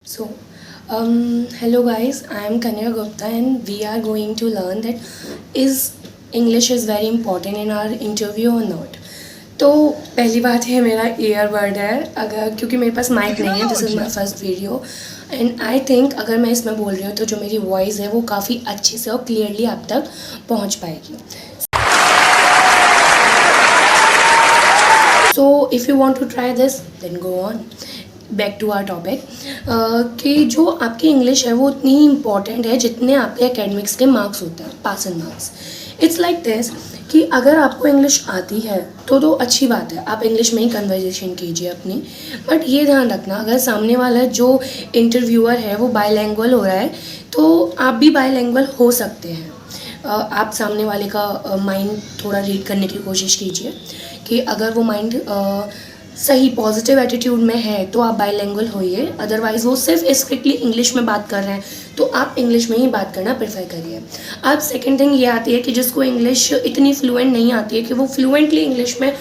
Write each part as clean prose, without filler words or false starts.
So, hello guys, I am Kanya Gupta and we are going to learn that is English is very important in our interview or not. तो पहली बात है मेरा earbud है अगर क्योंकि मेरे पास माइक नहीं है, this is my first video and I think अगर मैं इसमें बोल रही हूँ तो जो मेरी वॉइस है वो काफ़ी अच्छे से और क्लियरली आप तक पहुँच पाएगी. So if you want to try this, then go on. Back to our topic कि जो आपकी इंग्लिश है वो उतनी ही इम्पॉर्टेंट है जितने आपके एकेडमिक्स के मार्क्स होते हैं, passing marks. It's like this कि अगर आपको इंग्लिश आती है तो अच्छी बात है, आप इंग्लिश में ही कन्वर्जेशन कीजिए अपनी. बट ये ध्यान रखना अगर सामने वाला जो इंटरव्यूअर है वो बायलैंग्वेज हो रहा है तो आप भी बायलैंग्वेज हो सकते हैं. आप सामने वाले का माइंड थोड़ा रीड करने की कोशिश कीजिए कि अगर वो माइंड सही पॉजिटिव एटीट्यूड में है तो आप बायलैंग्वेज होइए. अदरवाइज़ वो सिर्फ स्ट्रिक्टली इंग्लिश में बात कर रहे हैं तो आप इंग्लिश में ही बात करना प्रेफर करिए. अब सेकंड थिंग ये आती है कि जिसको इंग्लिश इतनी फ्लुएंट नहीं आती है कि वो फ्लुएंटली इंग्लिश में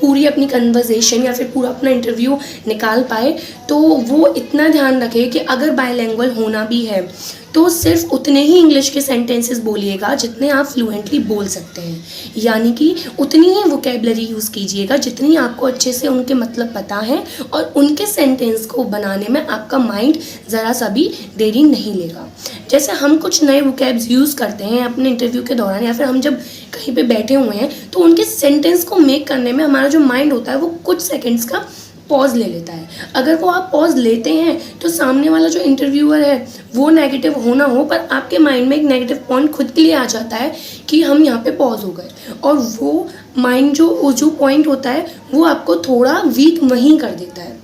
पूरी अपनी कन्वर्जेशन या फिर पूरा अपना इंटरव्यू निकाल पाए, तो वो इतना ध्यान रखे कि अगर बायलैंग्वेज होना भी है तो सिर्फ उतने ही इंग्लिश के सेंटेंसेस बोलिएगा जितने आप फ्लुएंटली बोल सकते हैं. यानी कि उतनी ही वोकेबलरी यूज़ कीजिएगा जितनी आपको अच्छे से उनके मतलब पता है और उनके सेंटेंस को बनाने में आपका माइंड ज़रा सा भी देरी नहीं लेगा. जैसे हम कुछ नए वोकेब्स यूज़ करते हैं अपने इंटरव्यू के दौरान या फिर हम जब कहीं पे बैठे हुए हैं तो उनके सेंटेंस को मेक करने में हमारा जो माइंड होता है वो कुछ सेकेंड्स का पॉज ले लेता है. अगर वो आप पॉज लेते हैं तो सामने वाला जो इंटरव्यूअर है वो नेगेटिव हो ना हो पर आपके माइंड में एक नेगेटिव पॉइंट खुद के लिए आ जाता है कि हम यहाँ पे पॉज हो गए और वो माइंड जो पॉइंट होता है वो आपको थोड़ा वीक वहीं कर देता है.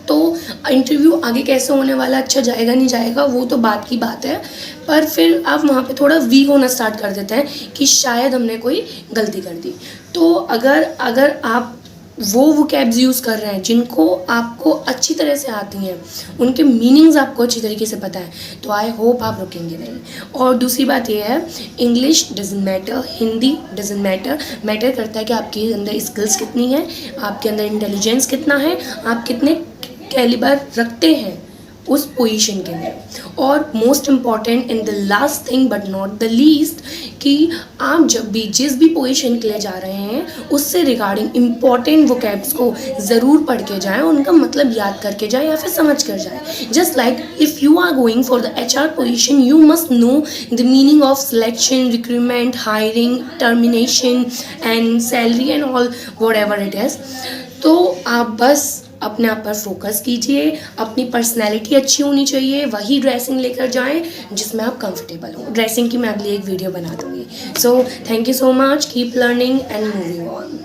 तो इंटरव्यू आगे कैसे होने वाला, अच्छा जाएगा नहीं जाएगा वो तो बात की बात है, पर फिर आप वहाँ पे थोड़ा वीक होना स्टार्ट कर देते हैं कि शायद हमने कोई गलती कर दी. तो अगर आप वो वोकैब्स यूज़ कर रहे हैं जिनको आपको अच्छी तरह से आती हैं, उनके मीनिंग्स आपको अच्छी तरीके से पता है, तो आई होप आप रुकेंगे नहीं. और दूसरी बात ये है, English doesn't matter, Hindi doesn't matter. Matter करता है कि आपके अंदर स्किल्स कितनी है, आपके अंदर इंटेलिजेंस कितना है, आप कितने कैलिबर रखते हैं उस पोजीशन के लिए. और most important in the last thing but not the least कि आप जब भी जिस भी पोजीशन के लिए जा रहे हैं उससे रिगार्डिंग इम्पॉर्टेंट वोकैब्स को ज़रूर पढ़ के जाएँ, उनका मतलब याद करके जाएँ या फिर समझ कर जाएँ. Just like if you are going for the HR position you must know the meaning of selection, recruitment, hiring, termination and salary and all whatever it is. तो आप बस अपने आप पर फोकस कीजिए, अपनी पर्सनैलिटी अच्छी होनी चाहिए, वही ड्रेसिंग लेकर जाएं जिसमें आप कंफर्टेबल हो. ड्रेसिंग की मैं अगली एक वीडियो बना दूँगी. So thank you so much, keep learning and moving on.